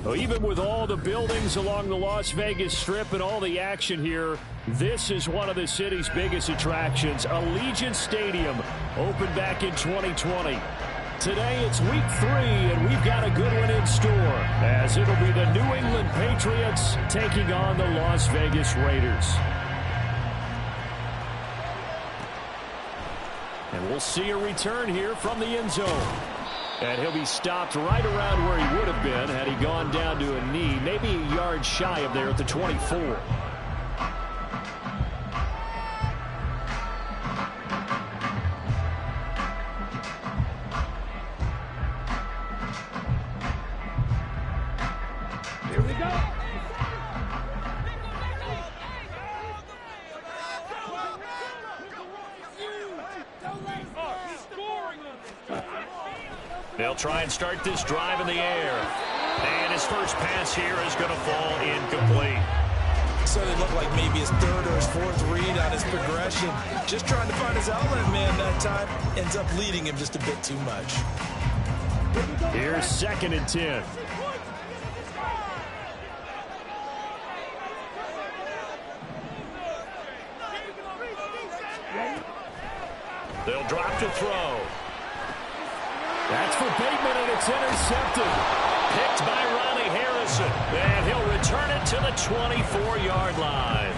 Well, even with all the buildings along the Las Vegas Strip and all the action here, this is one of the city's biggest attractions. Allegiant Stadium opened back in 2020. Today it's week 3, and we've got a good one in store, as it'll be the New England Patriots taking on the Las Vegas Raiders. And we'll see a return here from the end zone. And he'll be stopped right around where he would have been had he gone down to a knee, maybe a yard shy of there at the 24. Here we go. They'll try and start this drive in the air. And his first pass here is going to fall incomplete. Certainly looked like maybe his third or his fourth read on his progression. Just trying to find his outlet man that time. Ends up leading him just a bit too much. Here's 2nd and 10. They'll drop to throw. That's for Bateman, and it's intercepted. Picked by Ronnie Harrison. And he'll return it to the 24-yard line.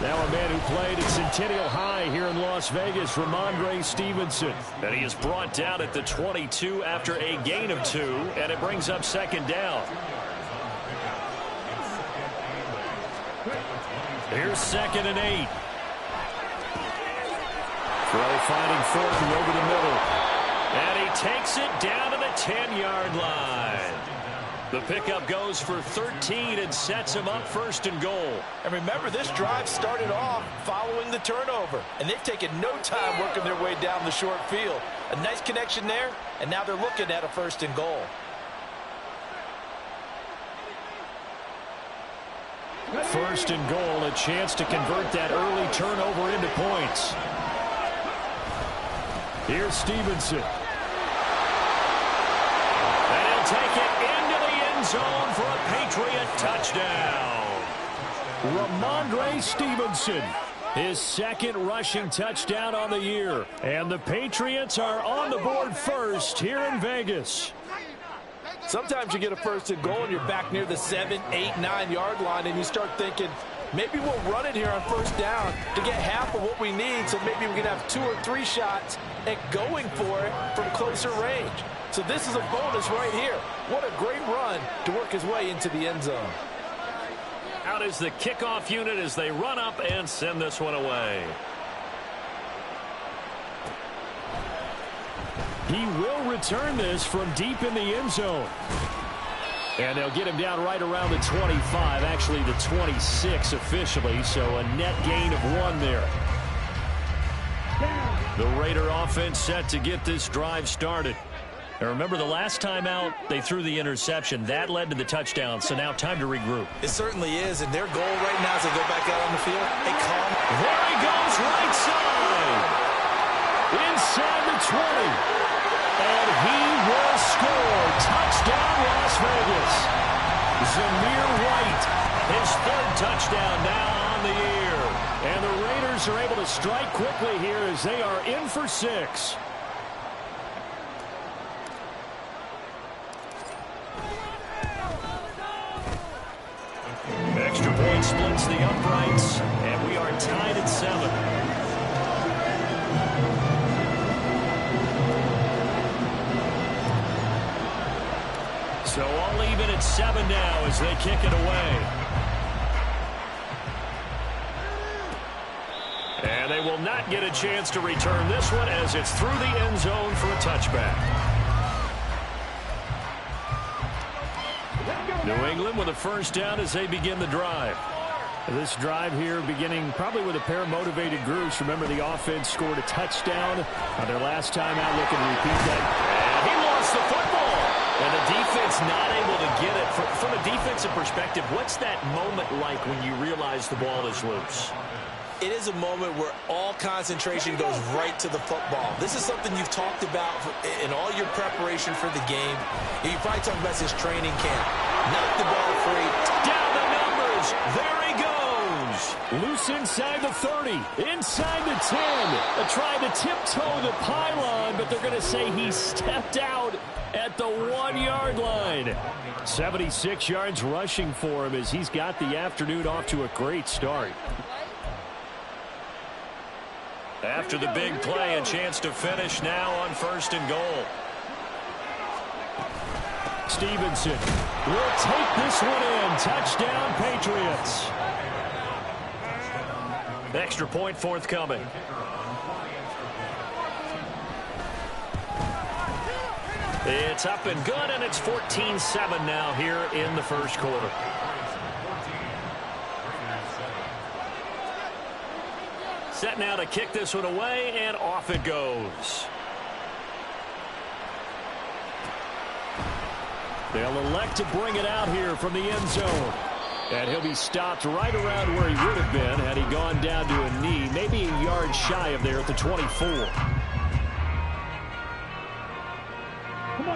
Now a man who played at Centennial High here in Las Vegas, Ramondre Stevenson. And he is brought down at the 22 after a gain of 2, and it brings up 2nd down. Here's 2nd and 8. Throw finding Thornton over the middle. And he takes it down to the 10-yard line. The pickup goes for 13 and sets him up 1st and goal. And remember, this drive started off following the turnover. And they've taken no time working their way down the short field. A nice connection there, and now they're looking at a 1st and goal. First and goal, a chance to convert that early turnover into points. Here's Stevenson. And he'll take it into the end zone for a Patriot touchdown. Ramondre Stevenson, his 2nd rushing touchdown on the year. And the Patriots are on the board first here in Vegas. Sometimes you get a 1st and goal and you're back near the 7, 8, 9-yard line, and you start thinking, maybe we'll run it here on 1st down to get half of what we need, so maybe we can have 2 or 3 shots at going for it from closer range. So this is a bonus right here. What a great run to work his way into the end zone. Out is the kickoff unit as they run up and send this one away. He will return this from deep in the end zone. And they'll get him down right around the 25, actually the 26 officially, so a net gain of 1 there. The Raider offense set to get this drive started. And remember, the last time out, they threw the interception. That led to the touchdown, so now time to regroup. It certainly is, and their goal right now as they go back out on the field, they calm. There he goes, right side. Inside the 20. And he will score. Touchdown, Las Vegas. Zamir White, his 3rd touchdown now on the year. And the Raiders are able to strike quickly here as they are in for 6. Extra point splits the uprights, and we are tied at 7. So all even at 7 now as they kick it away. And they will not get a chance to return this one as it's through the end zone for a touchback. New England with a 1st down as they begin the drive. This drive here beginning probably with a pair of motivated groups. Remember, the offense scored a touchdown on their last time out. Looking to repeat that. And he lost the football. And the defense not able to get it. From a defensive perspective, what's that moment like when you realize the ball is loose? It is a moment where all concentration goes right to the football. This is something you've talked about in all your preparation for the game. You probably talked about this training camp. Knock the ball free. Down the numbers. There he goes. Loose inside the 30. Inside the 10. Trying to tiptoe the pylon, but they're going to say he stepped out at the 1-yard line. 76 yards rushing for him as he's got the afternoon off to a great start. After the big play, a chance to finish now on 1st and goal. Stevenson will take this one in. Touchdown, Patriots. Extra point forthcoming. It's up and good, and it's 14-7 now here in the first quarter. Set now to kick this one away, and off it goes. They'll elect to bring it out here from the end zone. And he'll be stopped right around where he would have been had he gone down to a knee, maybe a yard shy of there at the 24.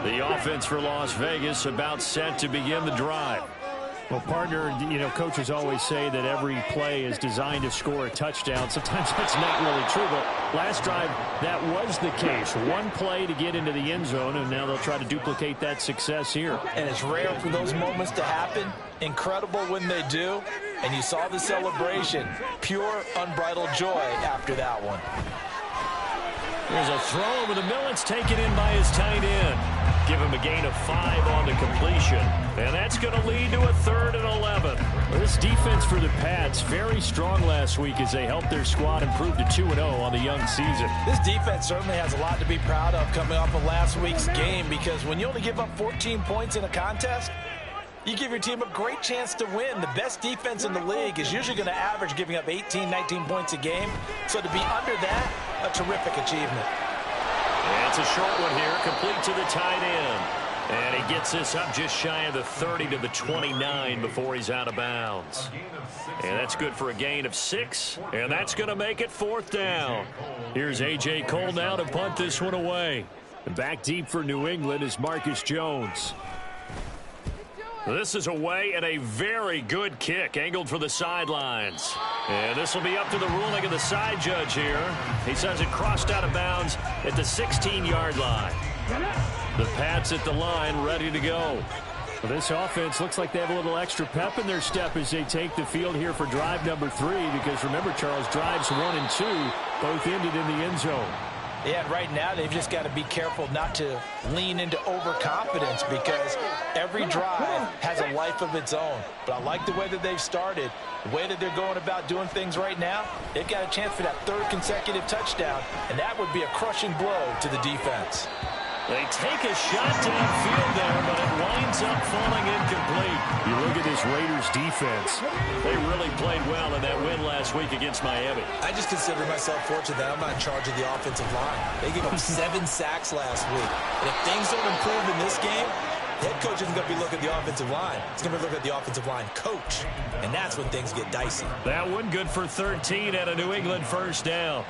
The offense for Las Vegas about set to begin the drive. Well, partner, coaches always say that every play is designed to score a touchdown. Sometimes that's not really true, but last drive, that was the case. One play to get into the end zone, and now they'll try to duplicate that success here. And it's rare for those moments to happen. Incredible when they do. And you saw the celebration. Pure, unbridled joy after that one. There's a throw over the middle. It's taken in by his tight end. Give him a gain of 5 on the completion. And that's going to lead to a 3rd and 11. This defense for the Pats, very strong last week as they helped their squad improve to 2-0 on the young season. This defense certainly has a lot to be proud of coming off of last week's game, because when you only give up 14 points in a contest, you give your team a great chance to win. The best defense in the league is usually going to average giving up 18, 19 points a game. So to be under that, a terrific achievement. And it's a short one here, complete to the tight end. And he gets this up just shy of the 30 to the 29 before he's out of bounds. And that's good for a gain of 6. And that's going to make it 4th down. Here's A.J. Cole now to punt this one away. And back deep for New England is Marcus Jones. This is away, and a very good kick angled for the sidelines. And this will be up to the ruling of the side judge here. He says it crossed out of bounds at the 16-yard line. The Pats at the line ready to go. Well, this offense looks like they have a little extra pep in their step as they take the field here for drive number 3, because remember, Charles, drives 1 and 2 both ended in the end zone. Yeah, and right now they've just got to be careful not to lean into overconfidence, because every drive has a life of its own. But I like the way that they've started, the way that they're going about doing things right now. They've got a chance for that 3rd consecutive touchdown, and that would be a crushing blow to the defense. They take a shot downfield there, but it winds up falling incomplete. You look at this Raiders defense. They really played well in that win last week against Miami. I just consider myself fortunate that I'm not in charge of the offensive line. They gave up 7 sacks last week. And if things don't improve in this game, the head coach isn't going to be looking at the offensive line. He's going to be looking at the offensive line coach. And that's when things get dicey. That one good for 13 and a New England 1st down.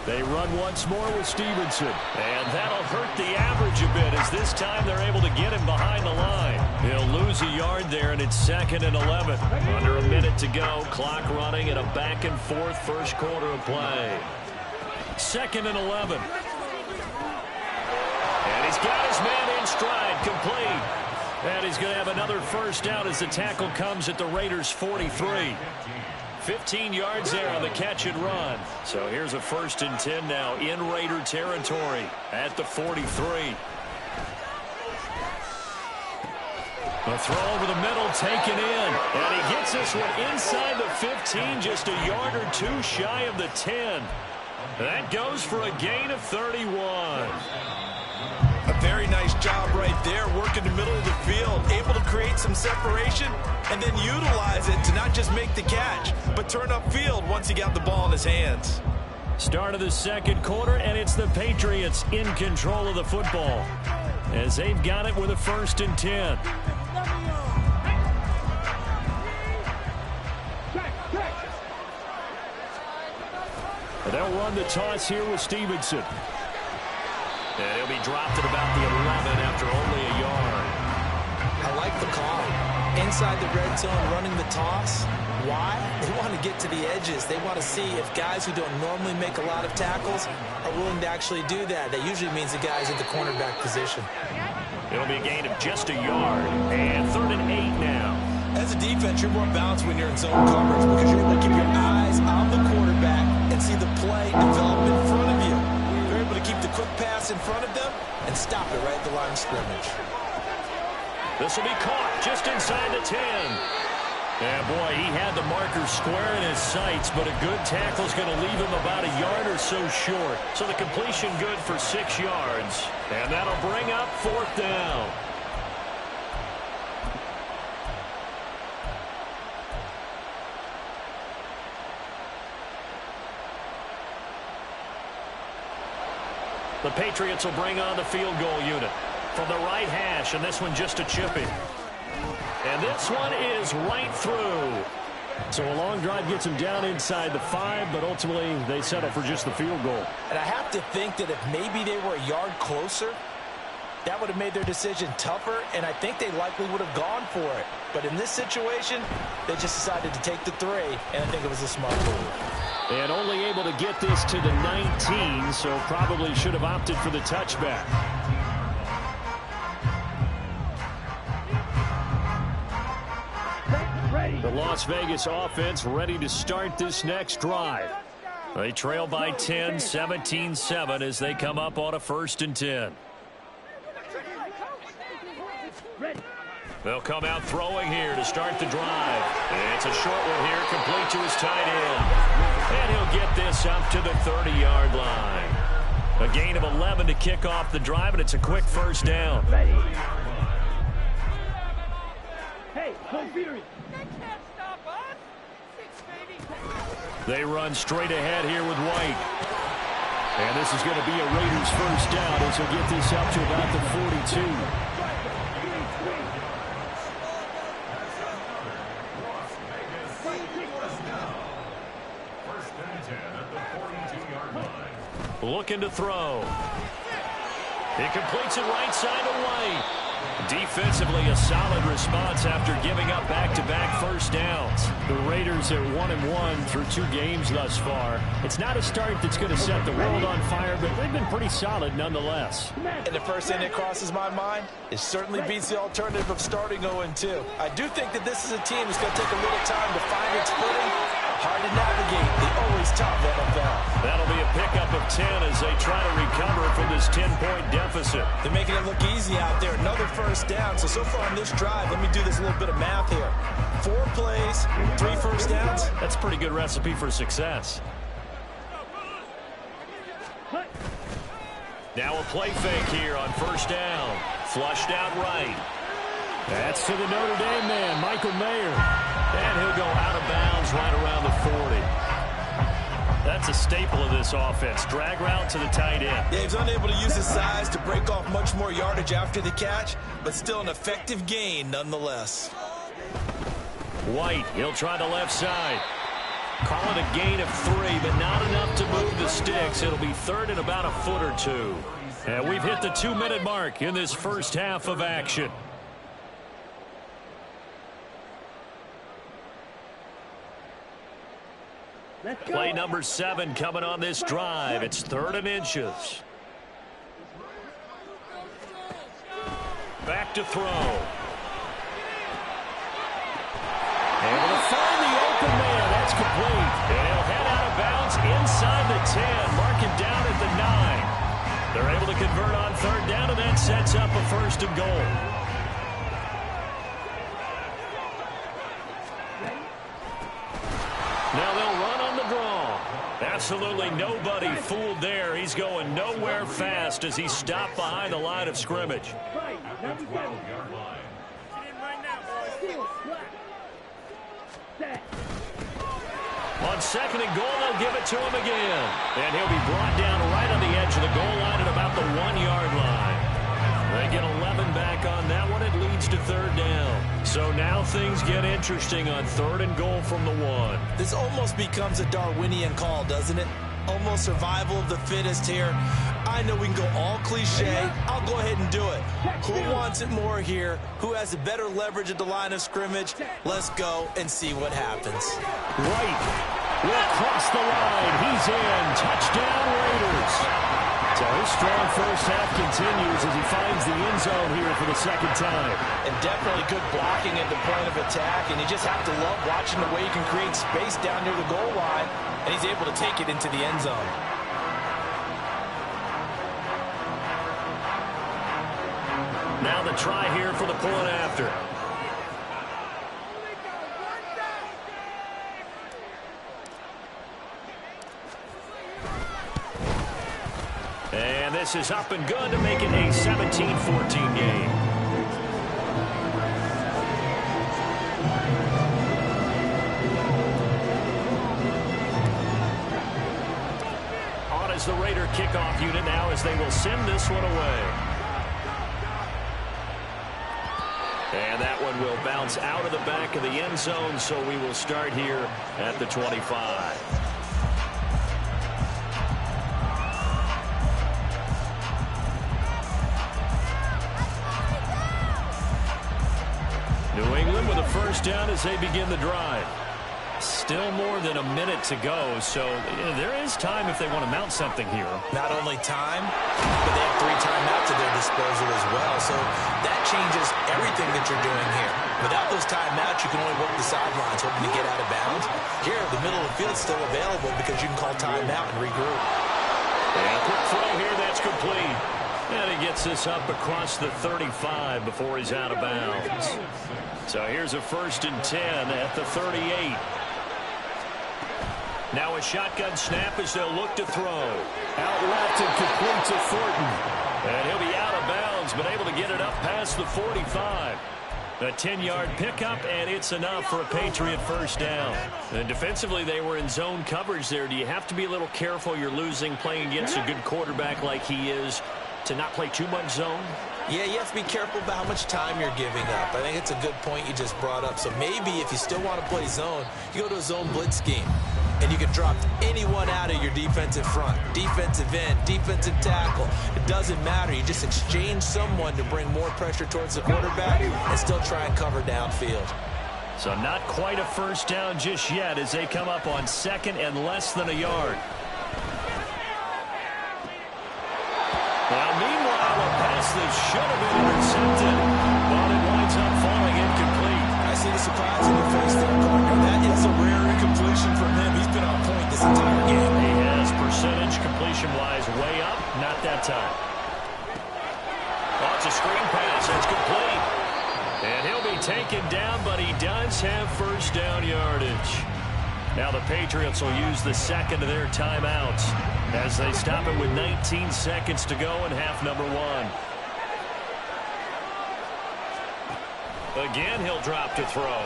They run once more with Stevenson. And that'll hurt the average a bit, as this time they're able to get him behind the line. He'll lose a yard there, and it's 2nd and 11. Under a minute to go. Clock running in a back-and-forth first quarter of play. 2nd and 11. And he's got his man in stride, complete. And he's going to have another 1st down as the tackle comes at the Raiders' 43. 15 yards there on the catch and run. So here's a 1st and 10 now in Raider territory at the 43. A throw over the middle, taken in. And he gets this one inside the 15, just a yard or 2 shy of the 10. That goes for a gain of 31. A very nice job right there, working the middle of the field, able to create some separation and then utilize it to not just make the catch, but turn upfield once he got the ball in his hands. Start of the second quarter, and it's the Patriots in control of the football as they've got it with a 1st and 10. They'll run the toss here with Stevenson. And he'll be dropped at about the 11 after only a yard. I like the call. Inside the red zone, running the toss. Why? They want to get to the edges. They want to see if guys who don't normally make a lot of tackles are willing to actually do that. That usually means the guy's in the cornerback position. It'll be a gain of just a yard. And 3rd and 8 now. As a defense, you're more balanced when you're in zone coverage because you're able to keep your eyes on the quarterback and see the play develop in front of you. You're able to keep the quick pass in front of them and stop it right at the line of scrimmage. This will be caught just inside the 10. Yeah, boy, he had the marker square in his sights, but a good tackle is going to leave him about a yard or so short. So the completion good for 6 yards. And that'll bring up 4th down. The Patriots will bring on the field goal unit from the right hash, and this one just a chippy. And this one is right through. So a long drive gets them down inside the 5, but ultimately they settle for just the field goal. And I have to think that if maybe they were a yard closer, that would have made their decision tougher, and I think they likely would have gone for it. But in this situation, they just decided to take the 3, and I think it was a smart move. And only able to get this to the 19, so probably should have opted for the touchback. The Las Vegas offense ready to start this next drive. They trail by 10, 17-7 as they come up on a 1st and 10. They'll come out throwing here to start the drive. It's a short one here, complete to his tight end. And he'll get this up to the 30-yard line. A gain of 11 to kick off the drive, and it's a quick 1st down. Hey, they run straight ahead here with White. And this is going to be a Raiders 1st down as he'll get this up to about the 42. Looking to throw. He completes it right side to White. Defensively, a solid response after giving up back-to-back 1st downs. The Raiders are 1-1 through 2 games thus far. It's not a start that's going to set the world on fire, but they've been pretty solid nonetheless. And the first thing that crosses my mind, it certainly beats the alternative of starting 0-2. I do think that this is a team that's going to take a little time to find its footing. Hard to navigate the always tough NFL. That'll be a pickup of 10 as they try to recover from this 10-point deficit. They're making it look easy out there. Another 1st down. So far on this drive, let me do this little bit of math here. 4 plays, 3 1st downs. That's a pretty good recipe for success. Now a play fake here on 1st down. Flushed out right. That's to the Notre Dame man, Michael Mayer. And he'll go out of bounds right around the 40. That's a staple of this offense. Drag route to the tight end. Yeah, he's unable to use his size to break off much more yardage after the catch, but still an effective gain nonetheless. White, he'll try the left side. Call it a gain of 3, but not enough to move the sticks. It'll be 3rd and about a foot or 2. And we've hit the 2-minute mark in this 1st half of action. Play number 7 coming on this drive. It's 3rd and inches. Back to throw. Able to find the open man. That's complete. And he'll head out of bounds inside the 10. Mark him down at the 9. They're able to convert on 3rd down, and that sets up a 1st and goal. Now they'll run on the draw. Absolutely nobody fooled there. He's going nowhere fast as he stopped behind the line of scrimmage. On on second and goal, they'll give it to him again. And he'll be brought down right on the edge of the goal line at about the 1-yard line. They get 11 back on that one. It leads to third down. So now things get interesting on third and goal from the 1. This almost becomes a Darwinian call, doesn't it? Almost survival of the fittest here. I know we can go all cliche. I'll go ahead and do it. Who wants it more here? Who has a better leverage at the line of scrimmage? Let's go and see what happens. White will cross the line. He's in. Touchdown, Raiders. So his strong first half continues as he finds the end zone here for the second time. And definitely good blocking at the point of attack. And you just have to love watching the way you can create space down near the goal line. And he's able to take it into the end zone. Now the try here for the point after. And this is up and good to make it a 17-14 game. On is the Raider kickoff unit now as they will send this one away. And that one will bounce out of the back of the end zone, so we will start here at the 25. New England with a first down as they begin the drive. Still more than a minute to go, so there is time if they want to mount something here. Not only time, but they have 3 timeouts at their disposal as well, so that changes everything that you're doing here. Without those timeouts, you can only work the sidelines, hoping to get out of bounds. Here, the middle of the field is still available because you can call timeout and regroup. And a quick throw here, that's complete. And he gets this up across the 35 before he's out of bounds. So here's a 1st and 10 at the 38. Now a shotgun snap as they'll look to throw. Out left and complete to Thornton. And he'll be out of bounds, but able to get it up past the 45. A 10-yard pickup, and it's enough for a Patriot first down. And defensively, they were in zone coverage there. Do you have to be a little careful you're losing playing against a good quarterback like he is to not play too much zone? Yeah, you have to be careful about how much time you're giving up. I think it's a good point you just brought up. So maybe if you still want to play zone, you go to a zone blitz scheme. And you can drop anyone out of your defensive front. Defensive end, defensive tackle. It doesn't matter. You just exchange someone to bring more pressure towards the quarterback and still try and cover downfield. So not quite a first down just yet as they come up on 2nd and less than a yard. Now, meanwhile, a pass that should have been intercepted, but it winds up falling incomplete. I see the surprise in your face there, partner. That is a rare incompletion from him. He's been on point this entire game. He has percentage completion-wise way up. Not that time. Oh, it's a screen pass. It's complete. And he'll be taken down, but he does have first down yardage. Now the Patriots will use the 2nd of their timeouts as they stop it with 19 seconds to go in half number 1. Again, he'll drop to throw.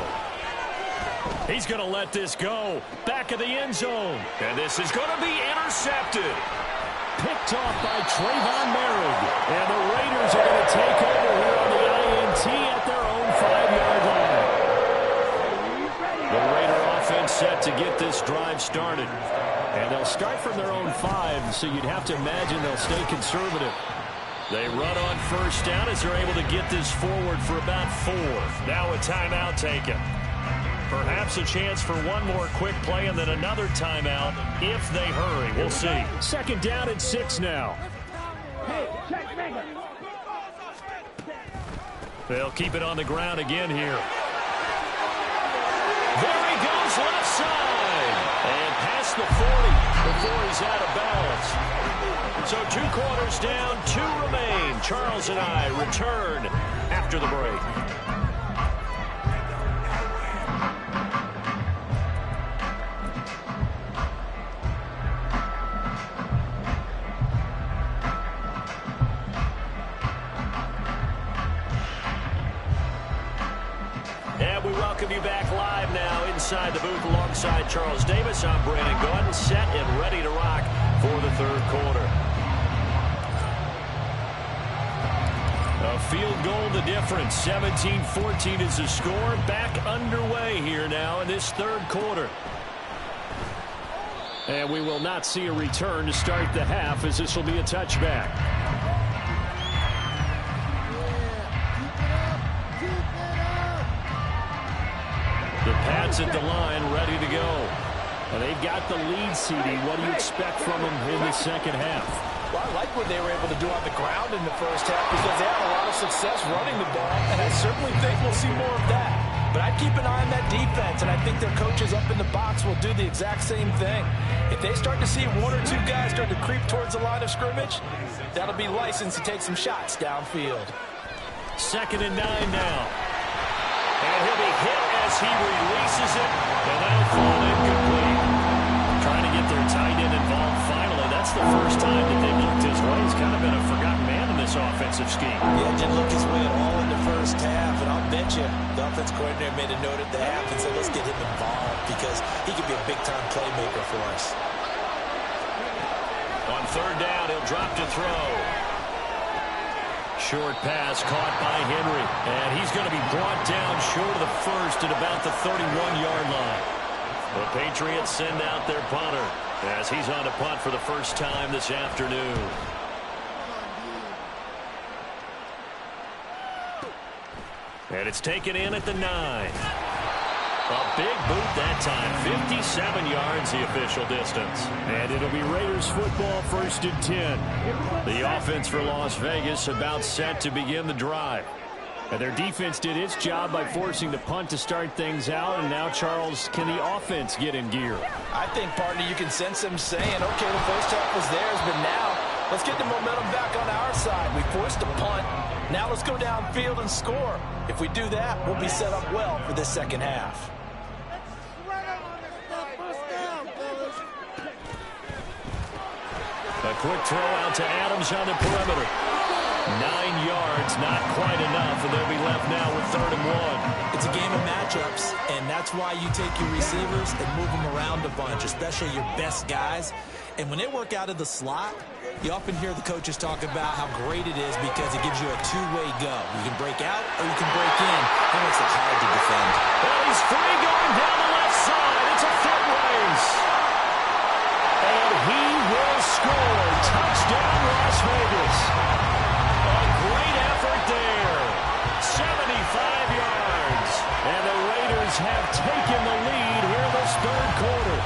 He's going to let this go. Back of the end zone. And this is going to be intercepted. Picked off by Trayvon Merrick. And the Raiders are going to take over here on the INT at their own 5-yard line. The Raider offense set to get this drive started. And they'll start from their own 5, so you'd have to imagine they'll stay conservative. They run on first down as they're able to get this forward for about 4. Now a timeout taken. Perhaps a chance for one more quick play and then another timeout if they hurry. We'll see. 2nd down and 6 now. They'll keep it on the ground again here. There he goes, left side. And past the 40 before he's out of bounds. So 2 quarters down, 2 remain. Charles and I return after the break. you back live now inside the booth alongside Charles Davis. I'm Brandon Gaudin, set and ready to rock for the third quarter. A field goal the difference. 17-14 is the score. Back underway here now in this third quarter. And we will not see a return to start the half, as this will be a touchback. The Pats at the line, ready to go. And they've got the lead, CD. What do you expect from them in the second half? Well, I like what they were able to do on the ground in the first half because they had a lot of success running the ball, and I certainly think we'll see more of that. But I'd keep an eye on that defense, and I think their coaches up in the box will do the exact same thing. If they start to see one or two guys start to creep towards the line of scrimmage, that'll be license to take some shots downfield. 2nd and 9 now. And he'll be hit as he releases it, and that'll fall incomplete. Trying to get their tight end involved finally. That's the first time that they've looked his way. He's kind of been a forgotten man in this offensive scheme. Yeah, didn't look his way at all in the first half, and I'll bet you the offense coordinator made a note at the half and said, let's get him involved because he could be a big-time playmaker for us. On 3rd down, he'll drop to throw. Short pass caught by Henry, and he's going to be brought down short of the first at about the 31-yard line. The Patriots send out their punter as he's on to punt for the first time this afternoon. And it's taken in at the 9. A big boot that time. 57 yards the official distance. And it'll be Raiders football, 1st and 10. The offense for Las Vegas about set to begin the drive. And their defense did its job by forcing the punt to start things out. And now, Charles, can the offense get in gear? I think, partner, you can sense them saying, okay, the first half was theirs, but now let's get the momentum back on our side. We forced a punt. Now let's go downfield and score. If we do that, we'll be set up well for this second half. A quick throw out to Adams on the perimeter. 9 yards, not quite enough, and they'll be left now with 3rd and 1. It's a game of matchups, and that's why you take your receivers and move them around a bunch, especially your best guys. And when they work out of the slot, you often hear the coaches talk about how great it is because it gives you a two-way go. You can break out or you can break in. That makes it hard to defend. Well, he's free going down the left side. It's a foot race. And he will score. Touchdown, Las Vegas. A great effort there. 75 yards. And the Raiders have taken the lead here in this third quarter.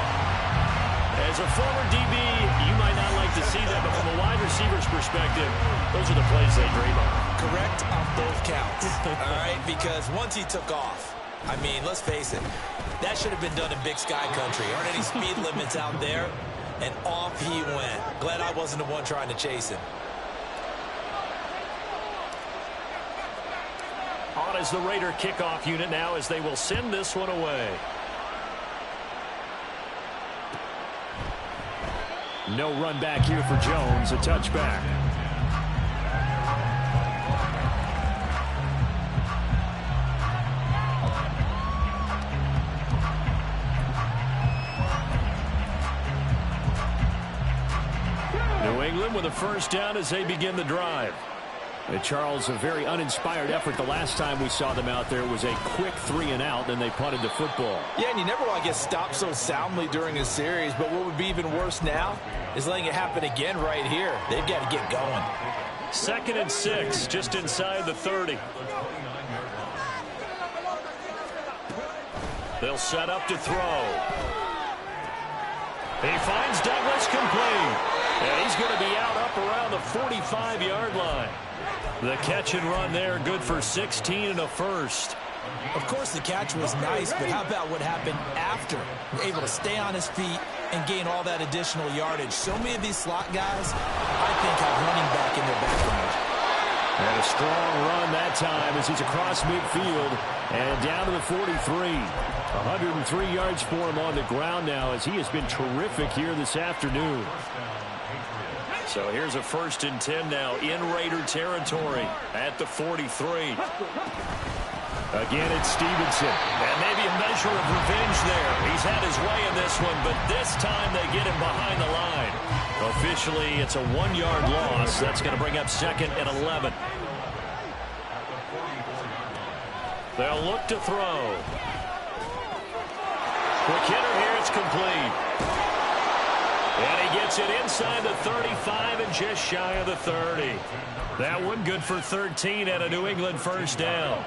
As a former DB, you might not like to see that, but from a wide receiver's perspective, those are the plays they dream of. Correct on both counts. All right, because once he took off, I mean, let's face it, that should have been done in Big Sky Country. Aren't any speed limits out there? And off he went. Glad I wasn't the one trying to chase him. On is the Raider kickoff unit now as they will send this one away. No run back here for Jones. A touchback. New England with a first down as they begin the drive. And Charles, a very uninspired effort. The last time we saw them out there was a quick 3 and out, then they punted the football. Yeah, and you never want to get stopped so soundly during a series, but what would be even worse now is letting it happen again right here. They've got to get going. 2nd and 6, just inside the 30. They'll set up to throw. He finds Douglas complete. And he's going to be out up around the 45-yard line. The catch and run there, good for 16 and a first. Of course, the catch was nice, but how about what happened after? Able to stay on his feet and gain all that additional yardage. So many of these slot guys, I think, have running back in their background. And a strong run that time as he's across midfield and down to the 43. 103 yards for him on the ground now as he has been terrific here this afternoon. So here's a 1st and 10 now in Raider territory at the 43. Again, it's Stevenson. And maybe a measure of revenge there. He's had his way in this one, but this time they get him behind the line. Officially, it's a 1-yard loss. That's going to bring up 2nd and 11. They'll look to throw. Quick hitter here. It's complete. And he gets it inside the 35 and just shy of the 30. That one good for 13 at a New England first down.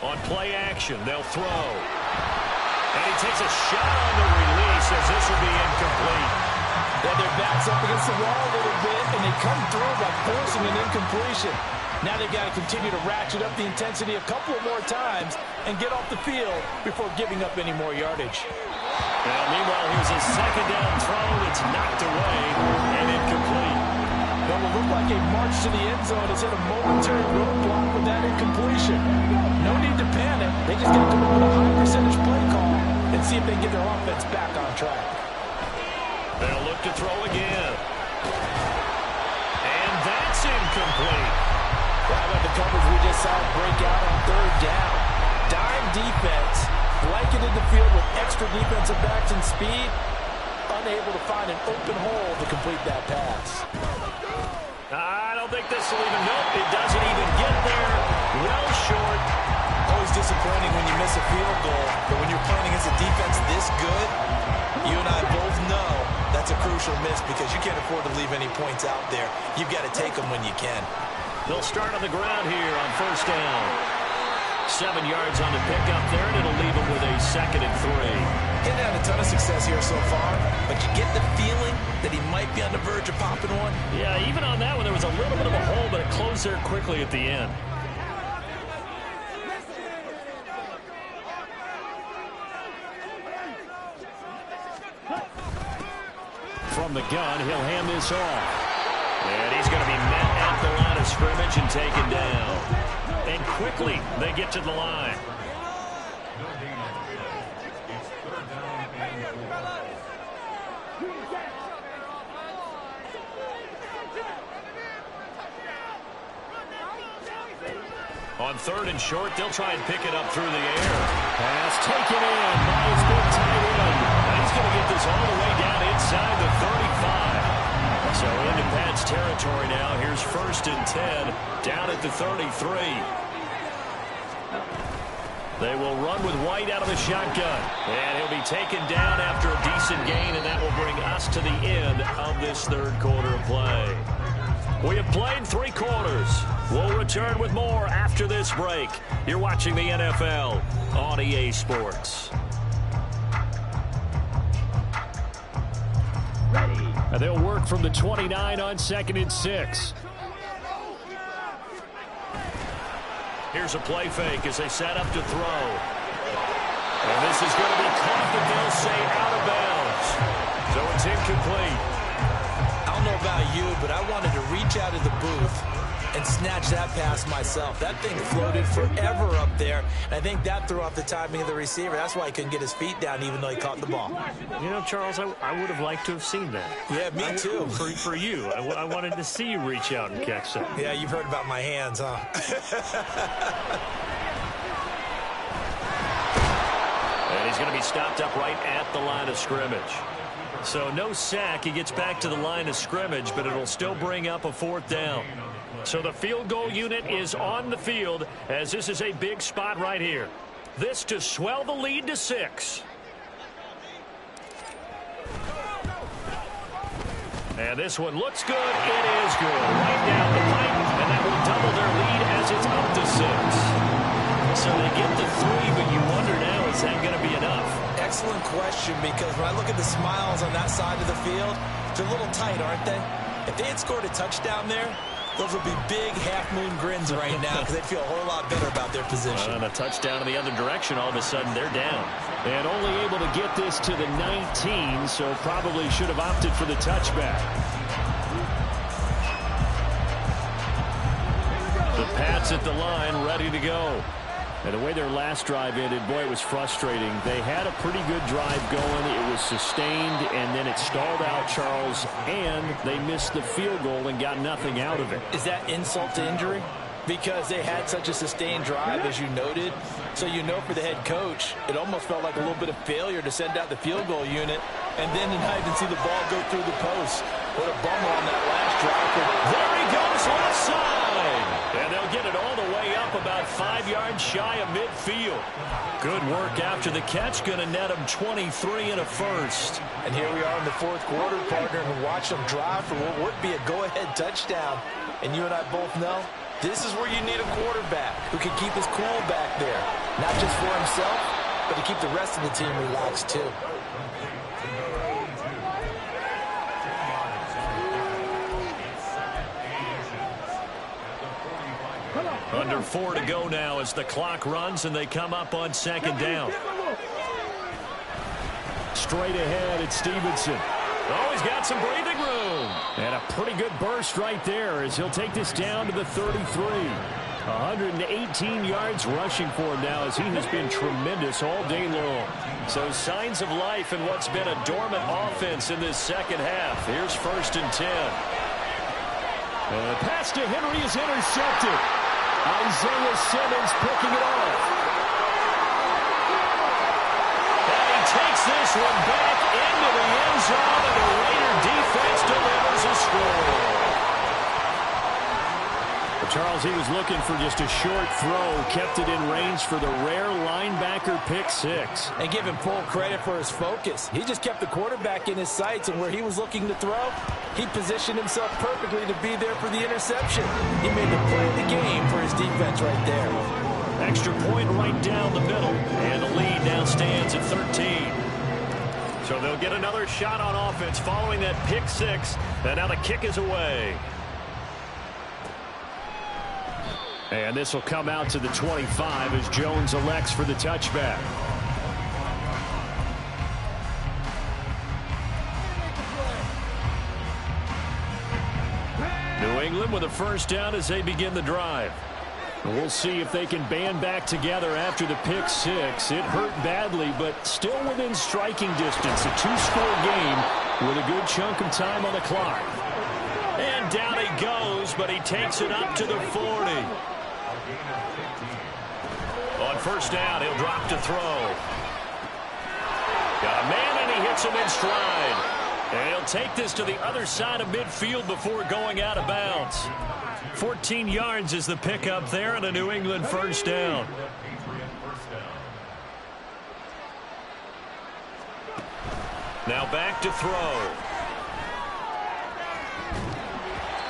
On play action, they'll throw. And he takes a shot on the release as this will be incomplete. Then their backs up against the wall a little bit, and they come through by forcing an incompletion. Now they've got to continue to ratchet up the intensity a couple of more times and get off the field before giving up any more yardage. Well, meanwhile, here's a 2nd down throw that's knocked away and incomplete. What will look like a march to the end zone has hit a momentary roadblock with that incompletion. No need to panic. They just got to come up with a high percentage play call and see if they can get their offense back on track. They'll look to throw again. And that's incomplete. How about the coverage we just saw break out on 3rd down? Dime defense, blanketed the field with extra defensive backs and speed, unable to find an open hole to complete that pass. I don't think this will even, nope, it doesn't even get there. Well short. Always disappointing when you miss a field goal, but when you're playing against a defense this good, you and I both know that's a crucial miss because you can't afford to leave any points out there. You've got to take them when you can. They'll start on the ground here on 1st down. 7 yards on the pickup there, and it'll leave them with a 2nd and 3. He's had a ton of success here so far, but you get the feeling that he might be on the verge of popping one. Yeah, even on that one, there was a little bit of a hole, but it closed there quickly at the end. From the gun, he'll hand this off. And he's going to be met at the line of scrimmage and taken down. And quickly, they get to the line. On 3rd and short, they'll try and pick it up through the air. Pass taken in by his big tight end. And he's going to get this all the way down inside the 35. So into Pat's territory now. Here's 1st and 10 down at the 33. They will run with White out of the shotgun. And he'll be taken down after a decent gain, and that will bring us to the end of this 3rd quarter of play. We have played 3 quarters. We'll return with more after this break. You're watching the NFL on EA Sports. And they'll work from the 29 on 2nd and 6. Here's a play fake as they set up to throw. And this is going to be caught, but they'll say out of bounds. So it's incomplete. I don't know about you, but I wanted to reach out of the booth and snatch that pass myself. That thing floated forever up there, and I think that threw off the timing of the receiver. That's why he couldn't get his feet down even though he caught the ball. You know, Charles, I would have liked to have seen that. Yeah, me too. For you. I wanted to see you reach out and catch that. Yeah, you've heard about my hands, huh? And he's going to be stopped up right at the line of scrimmage. So no sack. He gets back to the line of scrimmage, but it'll still bring up a 4th down. So the field goal unit is on the field as this is a big spot right here. This to swell the lead to 6. And this one looks good. It is good. Right down the pipe, and that will double their lead as it's up to 6. So they get the 3, but you wonder now, is that going to be enough? Excellent question, because when I look at the smiles on that side of the field, they're a little tight, aren't they? If they had scored a touchdown there, those would be big half-moon grins right now because they'd feel a whole lot better about their position. And a touchdown in the other direction, all of a sudden they're down. And only able to get this to the 19, so probably should have opted for the touchback. The Pats at the line, ready to go. And the way their last drive ended, boy, it was frustrating. They had a pretty good drive going. It was sustained, and then it stalled out, Charles, and they missed the field goal and got nothing out of it. Is that insult to injury? Because they had such a sustained drive, as you noted. So you know for the head coach, it almost felt like a little bit of failure to send out the field goal unit and then to not even see the ball go through the post. What a bummer on that last drive. There he goes, left side. And they'll get it all the way up about 5 yards shy of midfield. Good work after the catch. Going to net him 23 and a first. And here we are in the fourth quarter, partner, and watch them drive for what would be a go-ahead touchdown. And you and I both know this is where you need a quarterback who can keep his cool back there. Not just for himself, but to keep the rest of the team relaxed too. Under 4 to go now as the clock runs and they come up on second down. Straight ahead, it's Stevenson. Oh, he's got some breathing room. And a pretty good burst right there as he'll take this down to the 33. 118 yards rushing for him now as he has been tremendous all day long. So signs of life in what's been a dormant offense in this second half. Here's 1st and 10. The pass to Henry is intercepted. Isaiah Simmons picking it off. And he takes this one back into the end zone, and the Raider defense delivers a score. Charles, he was looking for just a short throw, kept it in range for the rare linebacker pick six. And give him full credit for his focus. He just kept the quarterback in his sights, and where he was looking to throw, he positioned himself perfectly to be there for the interception. He made the play of the game for his defense right there. Extra point right down the middle, and the lead now stands at 13. So they'll get another shot on offense following that pick six, and now the kick is away. And this will come out to the 25 as Jones elects for the touchback. New England with a first down as they begin the drive. We'll see if they can band back together after the pick six. It hurt badly, but still within striking distance. A two-score game with a good chunk of time on the clock. And down he goes, but he takes it up to the 40. On first down, he'll drop to throw. Got a man, and he hits him in stride. And he'll take this to the other side of midfield before going out of bounds. 14 yards is the pickup there, and a New England first down. Now back to throw.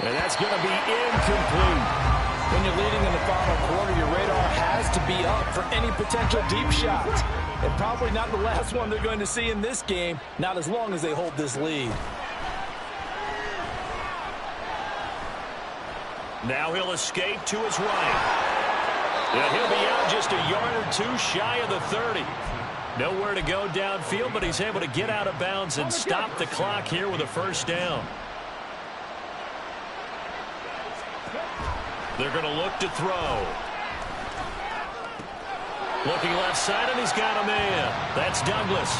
And that's going to be incomplete. When you're leading in the final quarter, your radar has to be up for any potential deep shots. And probably not the last one they're going to see in this game, not as long as they hold this lead. Now he'll escape to his right. And he'll be out just a yard or two shy of the 30. Nowhere to go downfield, but he's able to get out of bounds and stop the clock here with a first down. They're going to look to throw. Looking left side, and he's got a man. That's Douglas.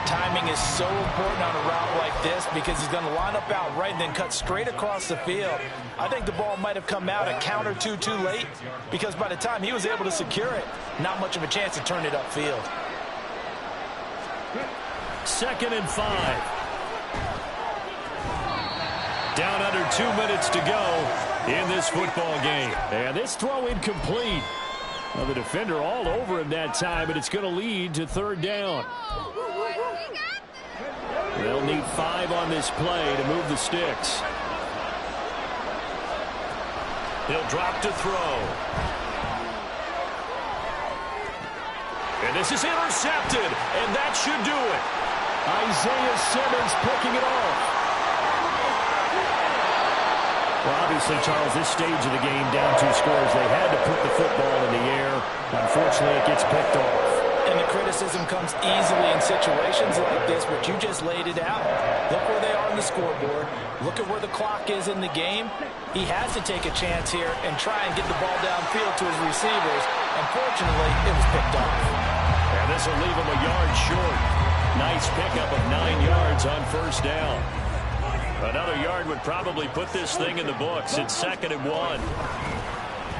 Timing is so important on a route like this because he's going to line up out right and then cut straight across the field. I think the ball might have come out a count or two too late because by the time he was able to secure it, not much of a chance to turn it upfield. 2nd and 5. Down under 2 minutes to go in this football game. And this throw incomplete. Well, the defender all over him that time, but it's going to lead to 3rd down. They'll need 5 on this play to move the sticks. He'll drop to throw. And this is intercepted, and that should do it. Isaiah Simmons picking it off. Well, obviously, Charles, this stage of the game, down 2 scores, they had to put the football in the air. Unfortunately, it gets picked off. And the criticism comes easily in situations like this, but you just laid it out. Look where they are on the scoreboard. Look at where the clock is in the game. He has to take a chance here and try and get the ball downfield to his receivers. Unfortunately, it was picked off. And this will leave him a yard short. Nice pickup of 9 yards on first down. Another yard would probably put this thing in the books. It's 2nd and 1.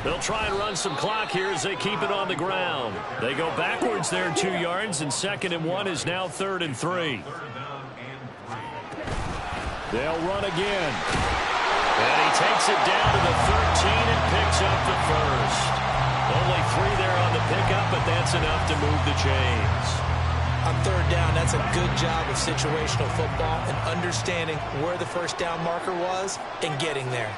They'll try and run some clock here as they keep it on the ground. They go backwards there 2 yards, and 2nd and 1 is now 3rd and 3. They'll run again. And he takes it down to the 13 and picks up the first. Only 3 there on the pickup, but that's enough to move the chains. On 3rd down, that's a good job of situational football and understanding where the first down marker was and getting there.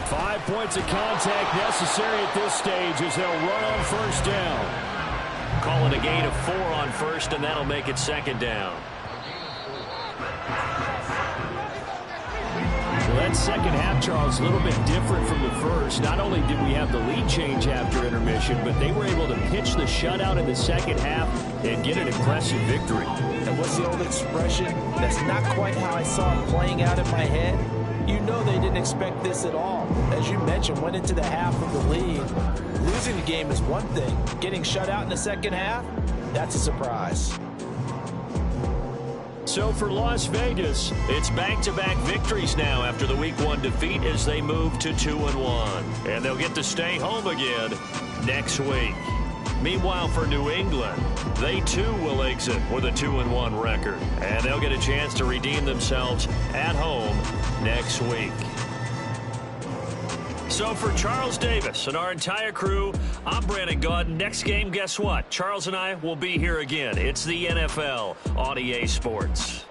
5 points of contact necessary at this stage as they'll run on first down. Calling a gain of 4 on first, and that'll make it 2nd down. Well, that second half, Charles, a little bit different from the first. Not only did we have the lead change after intermission, but they were able to pitch the shutout in the second half and get an impressive victory. And what's the old expression? That's not quite how I saw it playing out in my head. You know they didn't expect this at all. As you mentioned, went into the half of the lead. Losing the game is one thing. Getting shut out in the second half, that's a surprise. So for Las Vegas, it's back-to-back victories now after the Week 1 defeat as they move to 2-1. And they'll get to stay home again next week. Meanwhile, for New England, they too will exit with a 2-1 record. And they'll get a chance to redeem themselves at home next week. So for Charles Davis and our entire crew, I'm Brandon Gaudin. Next game, guess what? Charles and I will be here again. It's the NFL on EA Sports.